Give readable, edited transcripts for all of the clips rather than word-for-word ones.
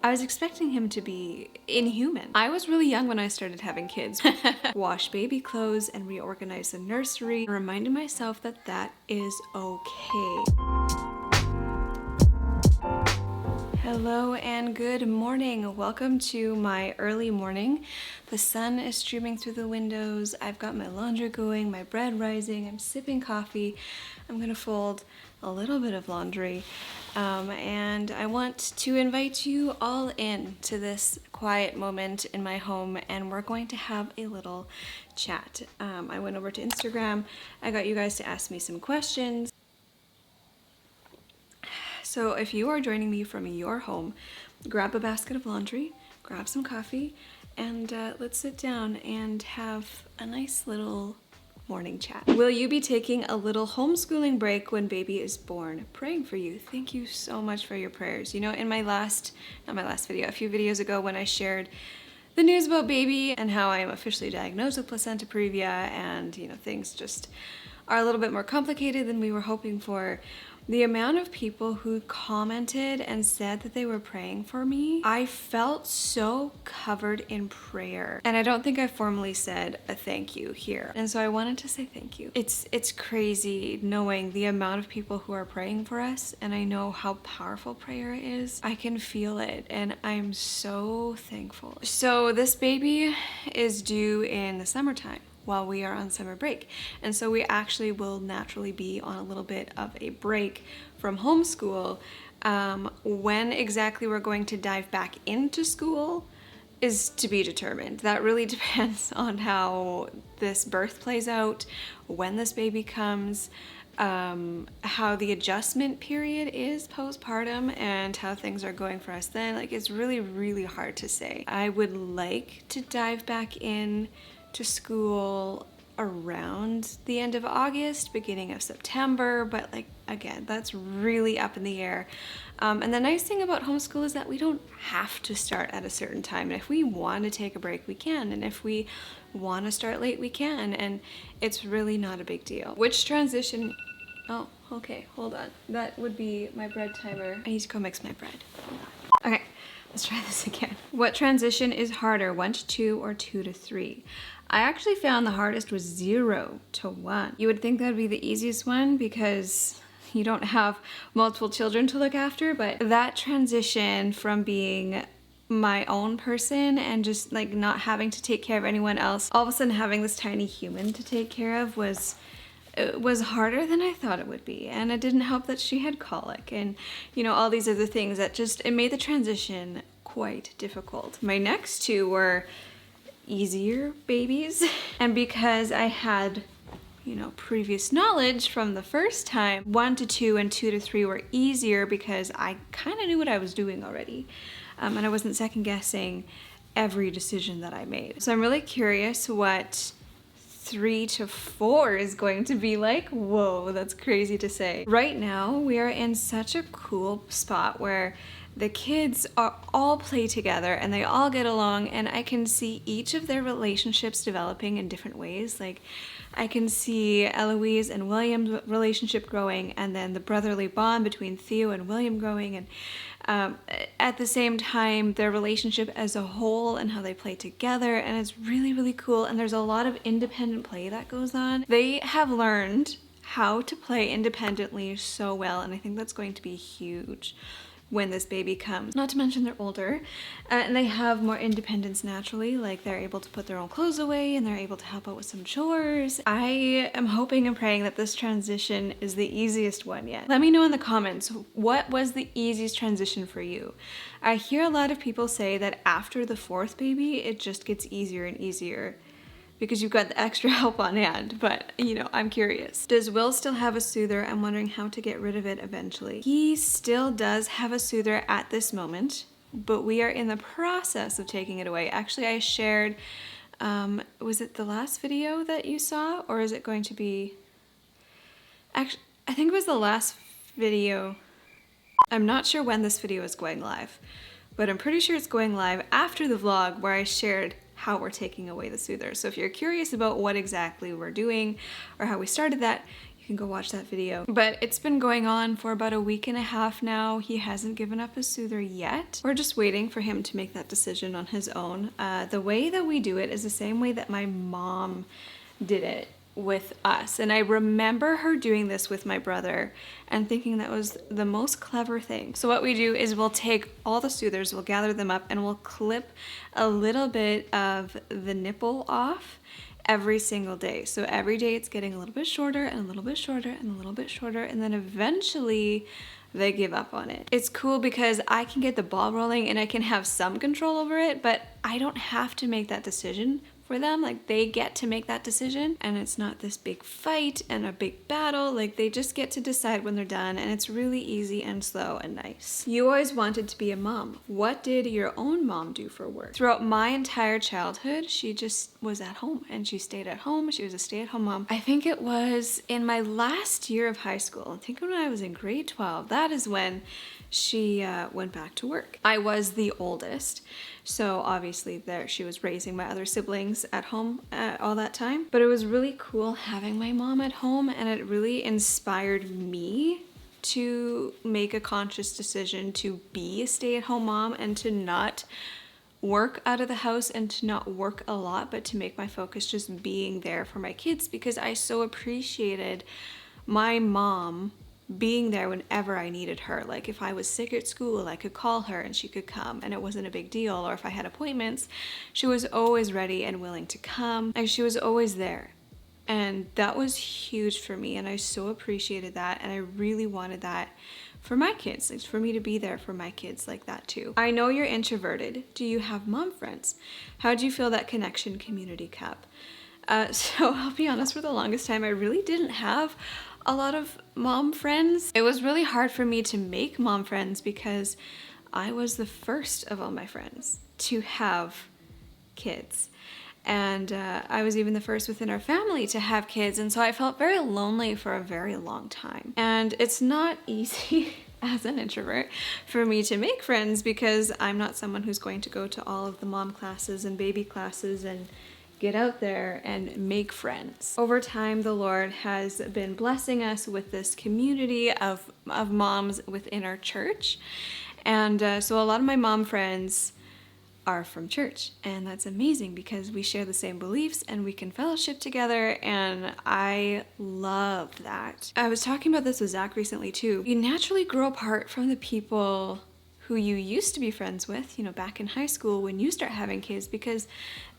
I was expecting him to be inhuman. I was really young when I started having kids. Wash baby clothes and reorganize the nursery, reminding myself that that is okay. Hello and good morning. Welcome to my early morning. The sun is streaming through the windows. I've got my laundry going, my bread rising, I'm sipping coffee. I'm gonna fold a little bit of laundry. And I want to invite you all in to this quiet moment in my home, and we're going to have a little chat. I went over to Instagram. I got you guys to ask me some questions. So if you are joining me from your home, grab a basket of laundry, grab some coffee, and let's sit down and have a nice little morning chat. Will you be taking a little homeschooling break when baby is born? Praying for you. Thank you so much for your prayers. You know, in my last, not my last video, a few videos ago when I shared the news about baby and how I am officially diagnosed with placenta previa, and you know, things just are a little bit more complicated than we were hoping for. The amount of people who commented and said that they were praying for me, I felt so covered in prayer. And I don't think I formally said a thank you here. And so I wanted to say thank you. It's crazy knowing the amount of people who are praying for us, and I know how powerful prayer is. I can feel it, and I'm so thankful. So this baby is due in the summertime, while we are on summer break. And so we actually will naturally be on a little bit of a break from homeschool. When exactly we're going to dive back into school is to be determined. That really depends on how this birth plays out, when this baby comes, how the adjustment period is postpartum, and how things are going for us then. Like, it's really, really hard to say. I would like to dive back in to school around the end of August, beginning of September, but like, again, that's really up in the air. And the nice thing about homeschool is that we don't have to start at a certain time. And if we want to take a break, we can. And if we want to start late, we can. And it's really not a big deal. Which transition? Oh, okay, hold on. That would be my bread timer. I need to go mix my bread. Okay, let's try this again. What transition is harder, 1 to 2 or 2 to 3? I actually found the hardest was 0 to 1. You would think that'd be the easiest one because you don't have multiple children to look after, but that transition from being my own person and just like not having to take care of anyone else, all of a sudden having this tiny human to take care of it was harder than I thought it would be. And it didn't help that she had colic and, you know, all these other things that just, it made the transition quite difficult. My next two were easier babies. And because I had, you know, previous knowledge from the first time, 1 to 2 and 2 to 3 were easier because I kind of knew what I was doing already. And I wasn't second guessing every decision that I made. So I'm really curious what 3 to 4 is going to be like. Whoa, that's crazy to say. Right now, we are in such a cool spot where the kids all play together and they all get along, and I can see each of their relationships developing in different ways. Like, I can see Eloise and William's relationship growing, and then the brotherly bond between Theo and William growing, and at the same time their relationship as a whole and how they play together, and it's really, really cool. And there's a lot of independent play that goes on. They have learned how to play independently so well, and I think that's going to be huge when this baby comes. Not to mention they're older, and they have more independence naturally. Like, they're able to put their own clothes away and they're able to help out with some chores. I am hoping and praying that this transition is the easiest one yet. Let me know in the comments, what was the easiest transition for you? I hear a lot of people say that after the 4th baby, it just gets easier and easier because you've got the extra help on hand, but you know, I'm curious. Does Will still have a soother? I'm wondering how to get rid of it eventually. He still does have a soother at this moment, but we are in the process of taking it away. Actually, I shared, was it the last video that you saw, or is it going to be, actually, I think it was the last video. I'm not sure when this video is going live, but I'm pretty sure it's going live after the vlog where I shared how we're taking away the soother. So if you're curious about what exactly we're doing or how we started that, you can go watch that video. But it's been going on for about a week and a half now. He hasn't given up his soother yet. We're just waiting for him to make that decision on his own. The way that we do it is the same way that my mom did it with us. And I remember her doing this with my brother and thinking that was the most clever thing. So what we do is we'll take all the Soothers, we'll gather them up, and we'll clip a little bit of the nipple off every single day. So every day it's getting a little bit shorter and a little bit shorter and a little bit shorter, and then eventually they give up on it. It's cool because I can get the ball rolling and I can have some control over it, but I don't have to make that decision for them. Like, they get to make that decision, and it's not this big fight and a big battle. Like, they just get to decide when they're done, and it's really easy and slow and nice. You always wanted to be a mom. What did your own mom do for work? Throughout my entire childhood, she just was at home and she stayed at home. She was a stay-at-home mom. I think it was in my last year of high school, I think when I was in grade 12, that is when she went back to work. I was the oldest, so obviously there she was raising my other siblings at home all that time. But it was really cool having my mom at home, and it really inspired me to make a conscious decision to be a stay-at-home mom and to not work out of the house and to not work a lot, but to make my focus just being there for my kids, because I so appreciated my mom being there whenever I needed her. Like, if I was sick at school, I could call her and she could come and it wasn't a big deal. Or if I had appointments, she was always ready and willing to come. Like, she was always there. And that was huge for me, and I so appreciated that, and I really wanted that for my kids, like for me to be there for my kids like that too. I know you're introverted. Do you have mom friends? How do you feel that connection community kept? So I'll be honest, for the longest time, I really didn't have a lot of mom friends. It was really hard for me to make mom friends because I was the first of all my friends to have kids. And I was even the first within our family to have kids, and so I felt very lonely for a very long time. And it's not easy as an introvert for me to make friends because I'm not someone who's going to go to all of the mom classes and baby classes and get out there and make friends. Over time, the Lord has been blessing us with this community of moms within our church. And so a lot of my mom friends are from church, and that's amazing because we share the same beliefs and we can fellowship together, and I love that. I was talking about this with Zach recently too. You naturally grow apart from the people who you used to be friends with, you know, back in high school when you start having kids, because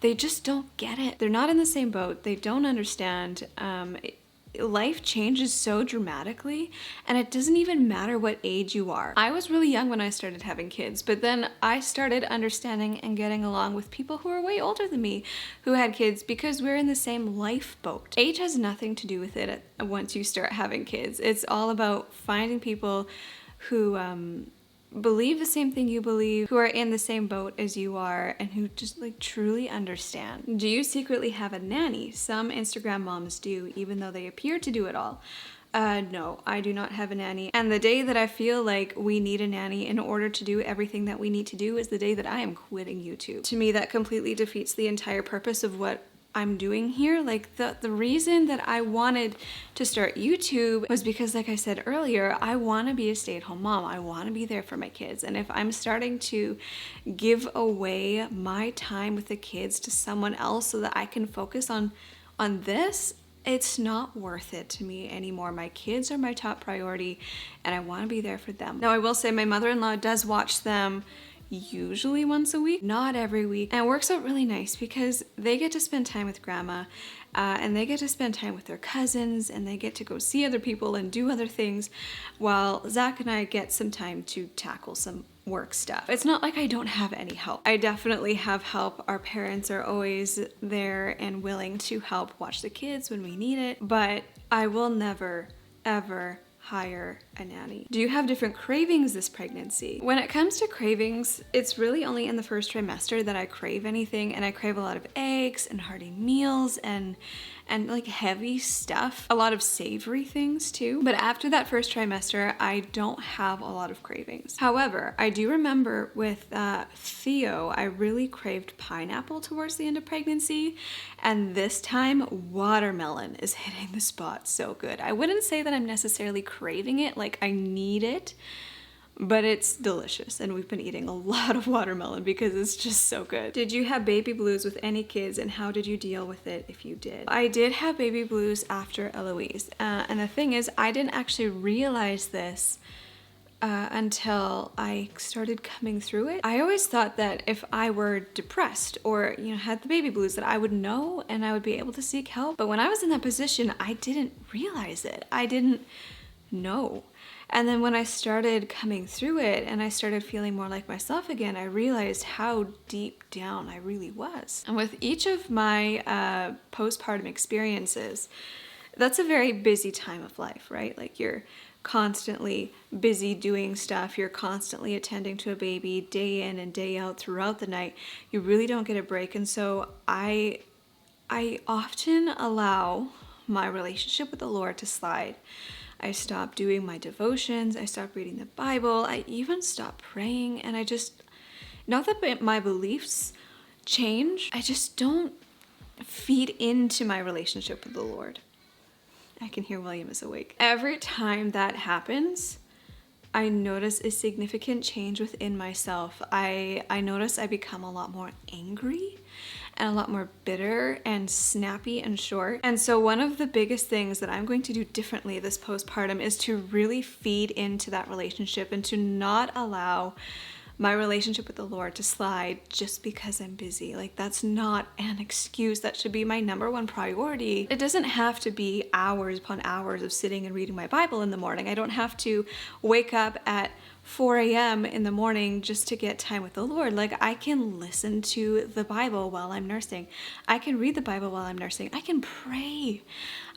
they just don't get it. They're not in the same boat. They don't understand. Life changes so dramatically, and it doesn't even matter what age you are. I was really young when I started having kids, but then I started understanding and getting along with people who are way older than me who had kids because we're in the same lifeboat. Age has nothing to do with it once you start having kids. It's all about finding people who believe the same thing you believe, who are in the same boat as you are, and who just like truly understand. Do you secretly have a nanny? Some Instagram moms do, even though they appear to do it all. No, I do not have a nanny. And the day that I feel like we need a nanny in order to do everything that we need to do is the day that I am quitting YouTube. To me, that completely defeats the entire purpose of what I'm doing here. Like the reason that I wanted to start YouTube was because, like I said earlier, I want to be a stay-at-home mom. I want to be there for my kids. And if I'm starting to give away my time with the kids to someone else so that I can focus on this, it's not worth it to me anymore. My kids are my top priority, and I want to be there for them. Now, I will say my mother-in-law does watch them usually once a week, not every week, and it works out really nice because they get to spend time with grandma, and they get to spend time with their cousins, and they get to go see other people and do other things, while Zach and I get some time to tackle some work stuff. It's not like I don't have any help. I definitely have help. Our parents are always there and willing to help watch the kids when we need it, but I will never, ever hire a nanny? Do you have different cravings this pregnancy? When it comes to cravings, it's really only in the first trimester that I crave anything, and I crave a lot of eggs and hearty meals and like heavy stuff, a lot of savory things too. But after that first trimester, I don't have a lot of cravings. However, I do remember with Theo, I really craved pineapple towards the end of pregnancy, and this time watermelon is hitting the spot so good. I wouldn't say that I'm necessarily craving it, like I need it, but it's delicious, and we've been eating a lot of watermelon because it's just so good. Did you have baby blues with any kids, and how did you deal with it if you did? I did have baby blues after Eloise, and the thing is, I didn't actually realize this until I started coming through it. I always thought that if I were depressed or, had the baby blues, that I would know and I would be able to seek help. But when I was in that position, I didn't realize it. I didn't know. And then when I started coming through it and I started feeling more like myself again, I realized how deep down I really was. And with each of my postpartum experiences, that's a very busy time of life, right? Like you're constantly busy doing stuff. You're constantly attending to a baby day in and day out throughout the night. You really don't get a break. And so I often allow my relationship with the Lord to slide. I stopped doing my devotions. I stopped reading the Bible. I even stopped praying. And I just, not that my beliefs change, I just don't feed into my relationship with the Lord. I can hear William is awake. Every time that happens, I notice a significant change within myself. I notice I become a lot more angry and a lot more bitter and snappy and short. And so one of the biggest things that I'm going to do differently this postpartum is to really feed into that relationship and to not allow my relationship with the Lord to slide just because I'm busy. Like, that's not an excuse. That should be my number one priority. It doesn't have to be hours upon hours of sitting and reading my Bible in the morning. I don't have to wake up at 4 a.m. in the morning just to get time with the Lord. Like, I can listen to the Bible while I'm nursing. I can read the Bible while I'm nursing. I can pray.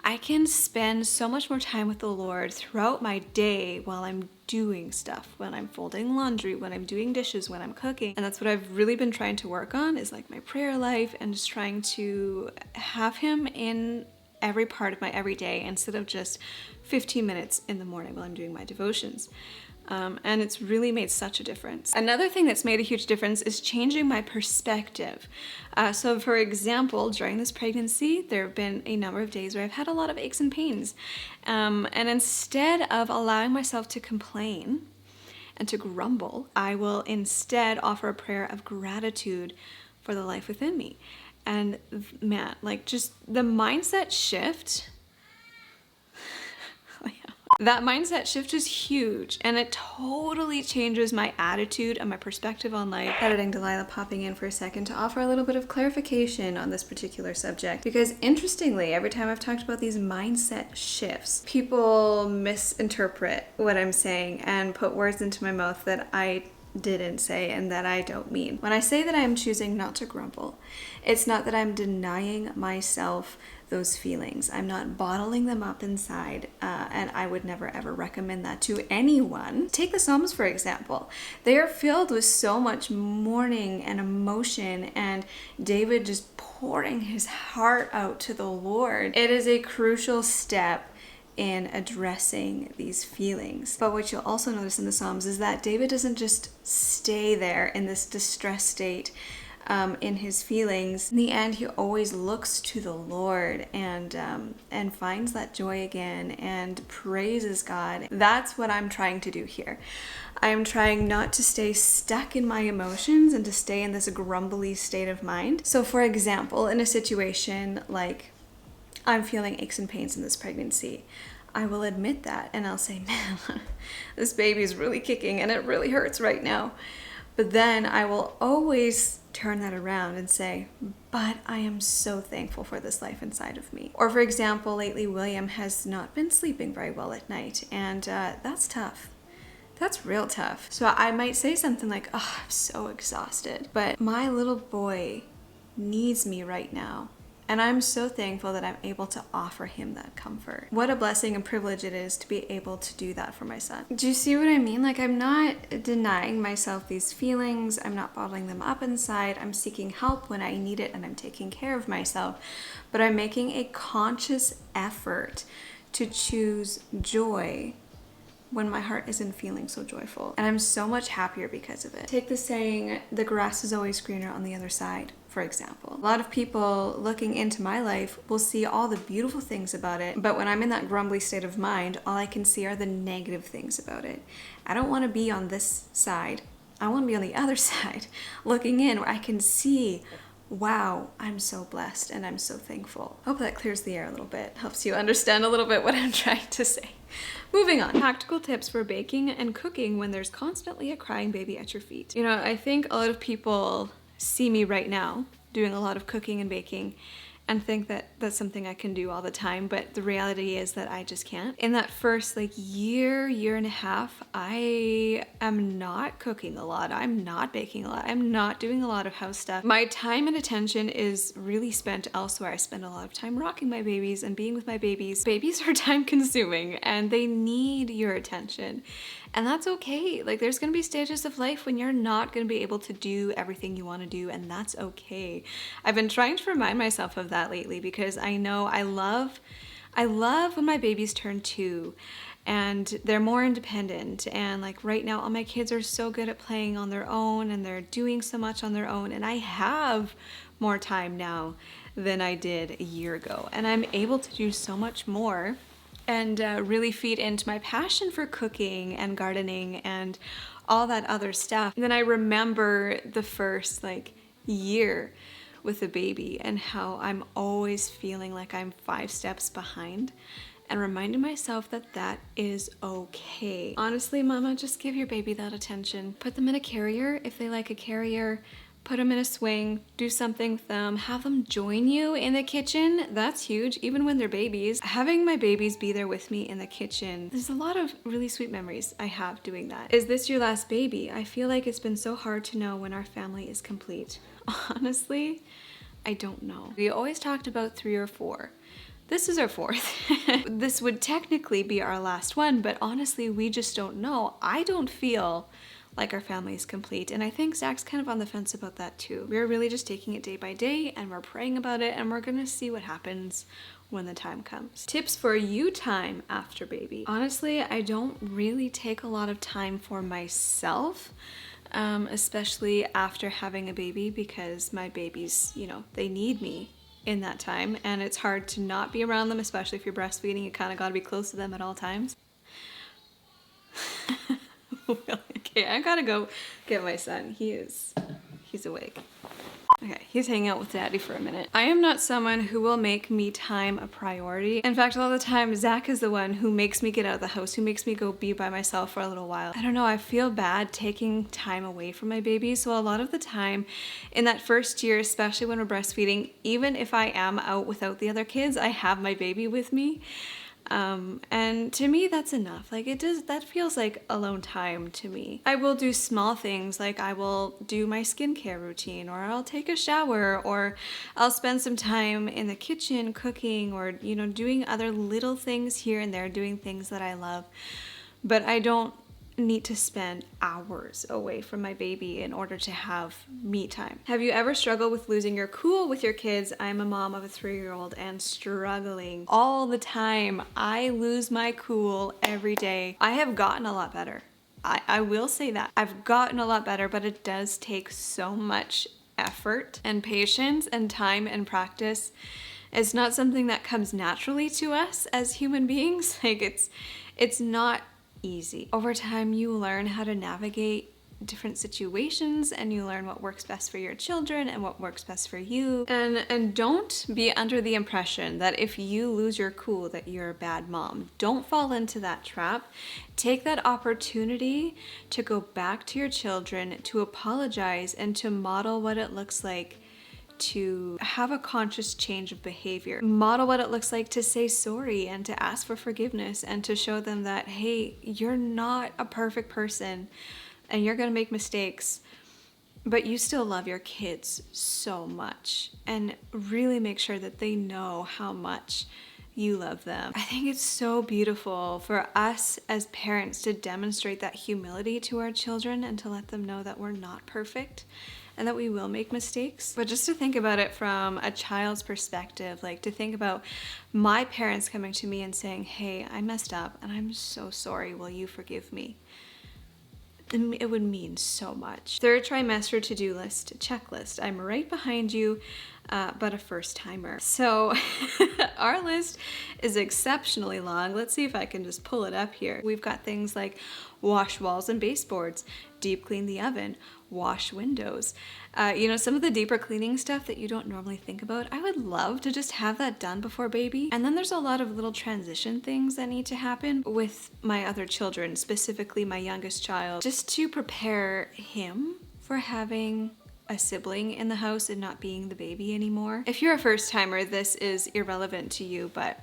I can spend so much more time with the Lord throughout my day while I'm doing stuff, when I'm folding laundry, when I'm doing dishes, when I'm cooking. And that's what I've really been trying to work on, is like my prayer life and just trying to have Him in every part of my everyday instead of just 15 minutes in the morning while I'm doing my devotions. And it's really made such a difference. Another thing that's made a huge difference is changing my perspective. So for example, during this pregnancy, there have been a number of days where I've had a lot of aches and pains. And instead of allowing myself to complain and to grumble, I will instead offer a prayer of gratitude for the life within me. And man, like, just the mindset shift, that mindset shift is huge, and it totally changes my attitude and my perspective on life. Editing Delilah popping in for a second to offer a little bit of clarification on this particular subject, because interestingly, every time I've talked about these mindset shifts, people misinterpret what I'm saying and put words into my mouth that I didn't say and that I don't mean. When I say that I am choosing not to grumble, it's not that I'm denying myself those feelings. I'm not bottling them up inside, and I would never ever recommend that to anyone. Take the Psalms, for example. They are filled with so much mourning and emotion, and David just pouring his heart out to the Lord. It is a crucial step in addressing these feelings. But what you'll also notice in the Psalms is that David doesn't just stay there in this distressed state in his feelings. In the end, he always looks to the Lord and finds that joy again and praises God. That's what I'm trying to do here. I'm trying not to stay stuck in my emotions and to stay in this grumbly state of mind. So for example, in a situation like I'm feeling aches and pains in this pregnancy, I will admit that and I'll say, man, this baby is really kicking and it really hurts right now. But then I will always turn that around and say, but I am so thankful for this life inside of me. Or for example, lately William has not been sleeping very well at night, and that's tough. That's real tough. So I might say something like, oh, I'm so exhausted, but my little boy needs me right now. And I'm so thankful that I'm able to offer him that comfort. What a blessing and privilege it is to be able to do that for my son. Do you see what I mean? Like, I'm not denying myself these feelings. I'm not bottling them up inside. I'm seeking help when I need it, and I'm taking care of myself. But I'm making a conscious effort to choose joy when my heart isn't feeling so joyful. And I'm so much happier because of it. Take the saying, the grass is always greener on the other side, for example. A lot of people looking into my life will see all the beautiful things about it, but when I'm in that grumbly state of mind, all I can see are the negative things about it. I don't want to be on this side. I want to be on the other side, looking in where I can see, wow, I'm so blessed and I'm so thankful. Hope that clears the air a little bit, helps you understand a little bit what I'm trying to say. Moving on. Practical tips for baking and cooking when there's constantly a crying baby at your feet. You know, I think a lot of people see me right now doing a lot of cooking and baking and think that that's something I can do all the time, but the reality is that I just can't. In that first year and a half, I am not cooking a lot. I'm not baking a lot. I'm not doing a lot of house stuff. My time and attention is really spent elsewhere. I spend a lot of time rocking my babies and being with my babies. Babies are time consuming and they need your attention. And that's okay. Like, there's gonna be stages of life when you're not gonna be able to do everything you wanna do, and that's okay. I've been trying to remind myself of that lately because I know I love when my babies turn 2 and they're more independent. And like right now, all my kids are so good at playing on their own and they're doing so much on their own. And I have more time now than I did a year ago. And I'm able to do so much more and really feed into my passion for cooking and gardening and all that other stuff. And then I remember the first year with a baby and how I'm always feeling like I'm 5 steps behind, and reminding myself that that is okay. Honestly, mama, just give your baby that attention. Put them in a carrier if they like a carrier. Put them in a swing, do something with them, have them join you in the kitchen. That's huge, even when they're babies. Having my babies be there with me in the kitchen, there's a lot of really sweet memories I have doing that. Is this your last baby? I feel like it's been so hard to know when our family is complete. Honestly, I don't know. We always talked about 3 or 4. This is our 4th. This would technically be our last one, but honestly, we just don't know. I don't feel like our family is complete. And I think Zach's kind of on the fence about that too. We're really just taking it day by day and we're praying about it and we're gonna see what happens when the time comes. Tips for you time after baby. Honestly, I don't really take a lot of time for myself, especially after having a baby, because my babies, they need me in that time and it's hard to not be around them, especially if you're breastfeeding. You kind of got to be close to them at all times. Okay, I gotta go get my son. He's awake. Okay, he's hanging out with daddy for a minute. I am not someone who will make me time a priority. In fact, a lot of the time, Zach is the one who makes me get out of the house, who makes me go be by myself for a little while. I don't know, I feel bad taking time away from my baby. So a lot of the time in that first year, especially when we're breastfeeding, even if I am out without the other kids, I have my baby with me. And to me, that's enough. That feels like alone time to me. I will do small things, like I will do my skincare routine, or I'll take a shower, or I'll spend some time in the kitchen cooking, or, doing other little things here and there, doing things that I love. But I don't need to spend hours away from my baby in order to have me time. Have you ever struggled with losing your cool with your kids? I'm a mom of a 3-year-old and struggling all the time. I lose my cool every day. I have gotten a lot better. I will say that. I've gotten a lot better, but it does take so much effort and patience and time and practice. It's not something that comes naturally to us as human beings. It's not easy. Over time, you learn how to navigate different situations and you learn what works best for your children and what works best for you. And don't be under the impression that if you lose your cool that you're a bad mom. Don't fall into that trap. Take that opportunity to go back to your children, to apologize, and to model what it looks like to have a conscious change of behavior. Model what it looks like to say sorry and to ask for forgiveness and to show them that, hey, you're not a perfect person and you're gonna make mistakes. but you still love your kids so much, and really make sure that they know how much you love them. I think it's so beautiful for us as parents to demonstrate that humility to our children and to let them know that we're not perfect and that we will make mistakes. But just to think about it from a child's perspective, like to think about my parents coming to me and saying, hey, I messed up and I'm so sorry, will you forgive me? It would mean so much. Third trimester to-do list, checklist. I'm right behind you, but a first timer. So our list is exceptionally long. Let's see if I can just pull it up here. We've got things like wash walls and baseboards, deep clean the oven, wash windows. Some of the deeper cleaning stuff that you don't normally think about, I would love to just have that done before baby. And then there's a lot of little transition things that need to happen with my other children, specifically my youngest child, just to prepare him for having a sibling in the house and not being the baby anymore. If you're a first timer, this is irrelevant to you, but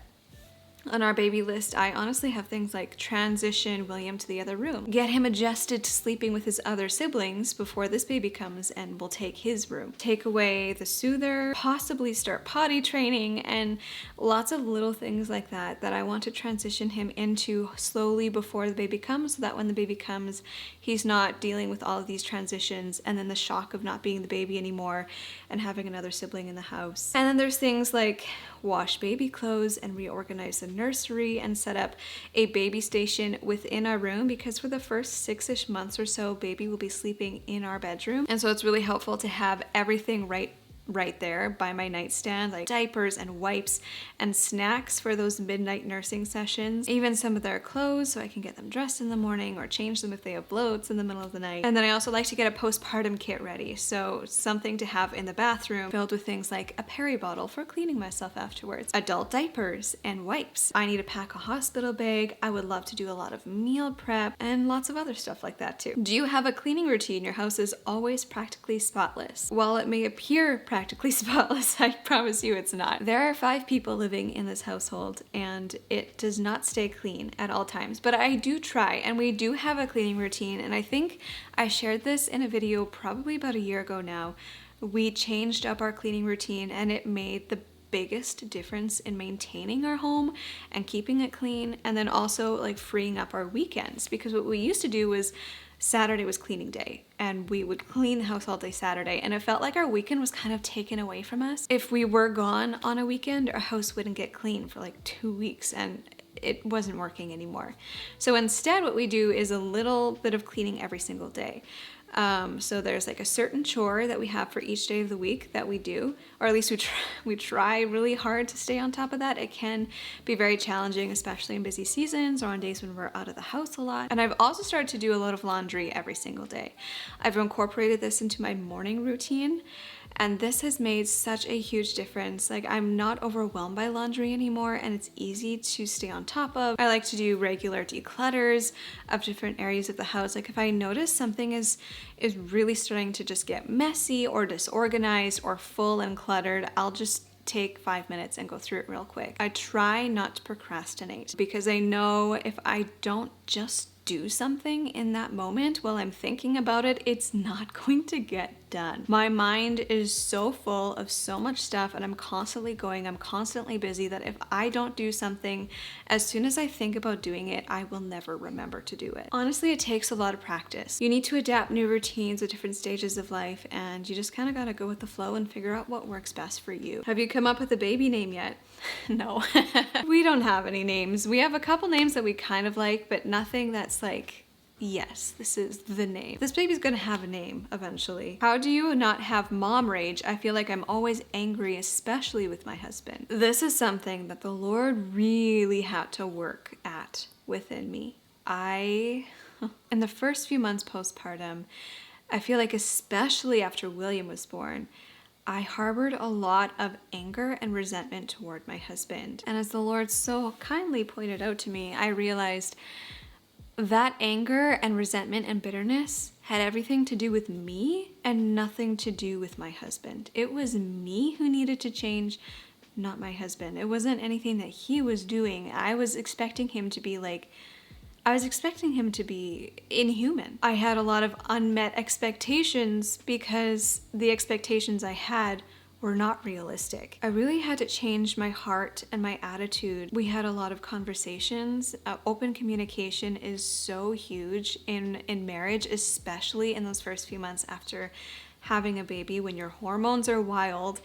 on our baby list, I honestly have things like transition William to the other room, get him adjusted to sleeping with his other siblings before this baby comes and will take his room, take away the soother, possibly start potty training, and lots of little things like that I want to transition him into slowly before the baby comes, so that when the baby comes, he's not dealing with all of these transitions and then the shock of not being the baby anymore and having another sibling in the house. And then there's things like wash baby clothes and reorganize the nursery and set up a baby station within our room, because for the first 6-ish months or so, baby will be sleeping in our bedroom. And so it's really helpful to have everything right there by my nightstand, like diapers and wipes and snacks for those midnight nursing sessions, even some of their clothes so I can get them dressed in the morning or change them if they have bloats in the middle of the night. And then I also like to get a postpartum kit ready, so something to have in the bathroom filled with things like a peri bottle for cleaning myself afterwards, adult diapers and wipes. I need to pack a hospital bag. I would love to do a lot of meal prep and lots of other stuff like that too. Do you have a cleaning routine? Your house is always practically spotless. While it may appear practically spotless, I promise you it's not. There are 5 people living in this household and it does not stay clean at all times, but I do try, and we do have a cleaning routine, and I think I shared this in a video probably about a year ago now. We changed up our cleaning routine and it made the biggest difference in maintaining our home and keeping it clean, and then also like freeing up our weekends, because what we used to do was Saturday was cleaning day and we would clean the house all day Saturday, and it felt like our weekend was kind of taken away from us. If we were gone on a weekend, our house wouldn't get clean for like 2 weeks, and it wasn't working anymore. So instead what we do is a little bit of cleaning every single day. So there's like a certain chore that we have for each day of the week that we do, or at least we try really hard to stay on top of that. It can be very challenging, especially in busy seasons or on days when we're out of the house a lot. And I've also started to do a lot of laundry every single day. I've incorporated this into my morning routine, and this has made such a huge difference. Like, I'm not overwhelmed by laundry anymore, and it's easy to stay on top of. I like to do regular declutters of different areas of the house. Like, if I notice something is really starting to just get messy or disorganized or full and cluttered, I'll just take 5 minutes and go through it real quick. I try not to procrastinate, because I know if I don't just do something in that moment while I'm thinking about it, it's not going to get done. My mind is so full of so much stuff, and I'm constantly busy, that if I don't do something, as soon as I think about doing it, I will never remember to do it. Honestly, it takes a lot of practice. You need to adapt new routines at different stages of life, and you just kind of gotta go with the flow and figure out what works best for you. Have you come up with a baby name yet? No. We don't have any names. We have a couple names that we kind of like, but nothing that's like, yes, this is the name. This baby's gonna have a name eventually. How do you not have mom rage? I feel like I'm always angry, especially with my husband. This is something that the Lord really had to work at within me. In the first few months postpartum, I feel like especially after William was born, I harbored a lot of anger and resentment toward my husband. And as the Lord so kindly pointed out to me, I realized that anger and resentment and bitterness had everything to do with me and nothing to do with my husband. It was me who needed to change, not my husband. It wasn't anything that he was doing. I was expecting him to be like I was expecting him to be inhuman. I had a lot of unmet expectations because the expectations I had were not realistic. I really had to change my heart and my attitude. We had a lot of conversations. Open communication is so huge in marriage, especially in those first few months after having a baby, when your hormones are wild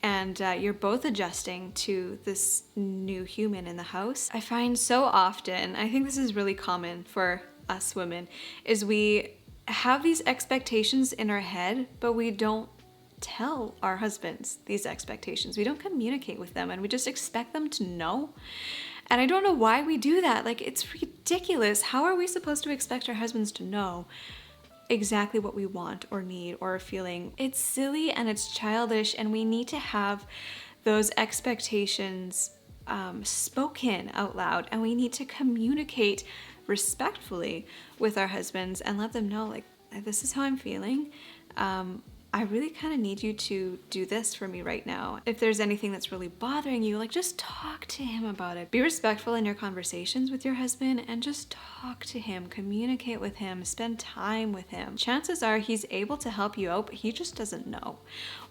and you're both adjusting to this new human in the house. I find so often, I think this is really common for us women, is we have these expectations in our head, but we don't tell our husbands these expectations. We don't communicate with them, and we just expect them to know. And I don't know why we do that. Like, it's ridiculous. How are we supposed to expect our husbands to know exactly what we want or need or are feeling? It's silly and it's childish, and we need to have those expectations spoken out loud, and we need to communicate respectfully with our husbands and let them know, like, this is how I'm feeling. I really kind of need you to do this for me right now. If there's anything that's really bothering you, like, just talk to him about it. Be respectful in your conversations with your husband and just talk to him, communicate with him, spend time with him. Chances are he's able to help you out, but he just doesn't know.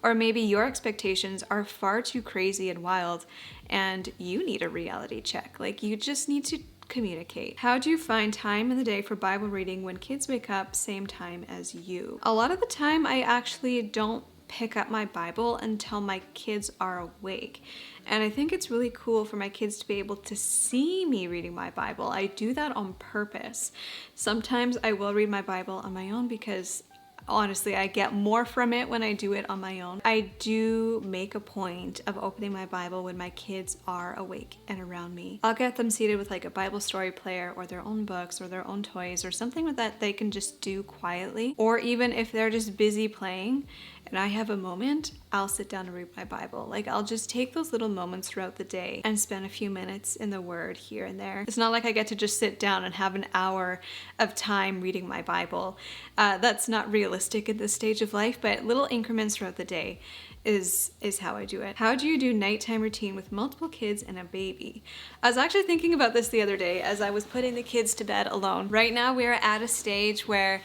Or maybe your expectations are far too crazy and wild and you need a reality check. Like, you just need to communicate. How do you find time in the day for Bible reading when kids wake up same time as you? A lot of the time I actually don't pick up my Bible until my kids are awake. And I think it's really cool for my kids to be able to see me reading my Bible. I do that on purpose. Sometimes I will read my Bible on my own because honestly, I get more from it when I do it on my own. I do make a point of opening my Bible when my kids are awake and around me. I'll get them seated with like a Bible story player or their own books or their own toys or something that they can just do quietly. Or even if they're just busy playing and I have a moment, I'll sit down and read my Bible. Like, I'll just take those little moments throughout the day and spend a few minutes in the Word here and there. It's not like I get to just sit down and have an hour of time reading my Bible. That's not realistic at this stage of life, but little increments throughout the day is how I do it. How do you do nighttime routine with multiple kids and a baby? I was actually thinking about this the other day as I was putting the kids to bed alone. Right now we're at a stage where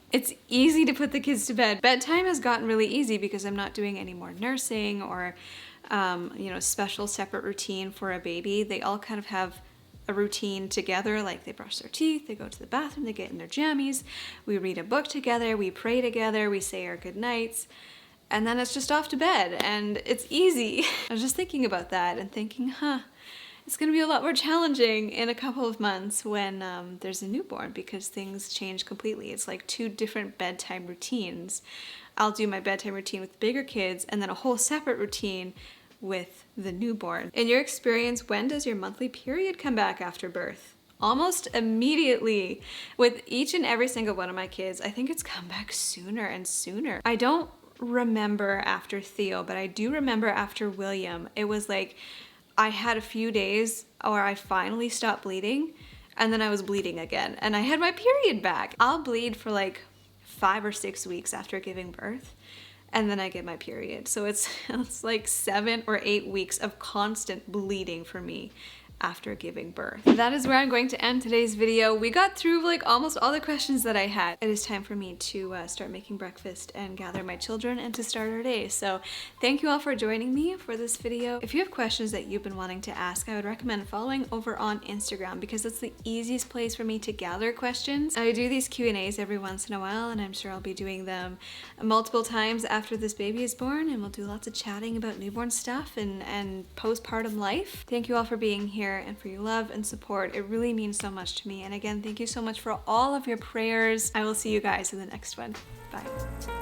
it's easy to put the kids to bed. Bedtime has gotten really easy because I'm not doing any more nursing or, special separate routine for a baby. They all kind of have a routine together, like they brush their teeth, they go to the bathroom, they get in their jammies, we read a book together, we pray together, we say our good nights, and then it's just off to bed, and it's easy. I was just thinking about that and thinking, it's going to be a lot more challenging in a couple of months when there's a newborn because things change completely. It's like two different bedtime routines. I'll do my bedtime routine with bigger kids and then a whole separate routine with the newborn. In your experience, when does your monthly period come back after birth? Almost immediately. With each and every single one of my kids, I think it's come back sooner and sooner. I don't remember after Theo, but I do remember after William. It was like I had a few days where I finally stopped bleeding and then I was bleeding again and I had my period back. I'll bleed for like 5 or 6 weeks after giving birth and then I get my period. So it's like 7 or 8 weeks of constant bleeding for me after giving birth. That is where I'm going to end today's video. We got through like almost all the questions that I had. It is time for me to start making breakfast and gather my children and to start our day. So thank you all for joining me for this video. If you have questions that you've been wanting to ask, I would recommend following over on Instagram because it's the easiest place for me to gather questions. I do these Q&As every once in a while and I'm sure I'll be doing them multiple times after this baby is born, and we'll do lots of chatting about newborn stuff and postpartum life. Thank you all for being here and for your love and support. It really means so much to me. And again, thank you so much for all of your prayers. I will see you guys in the next one. Bye.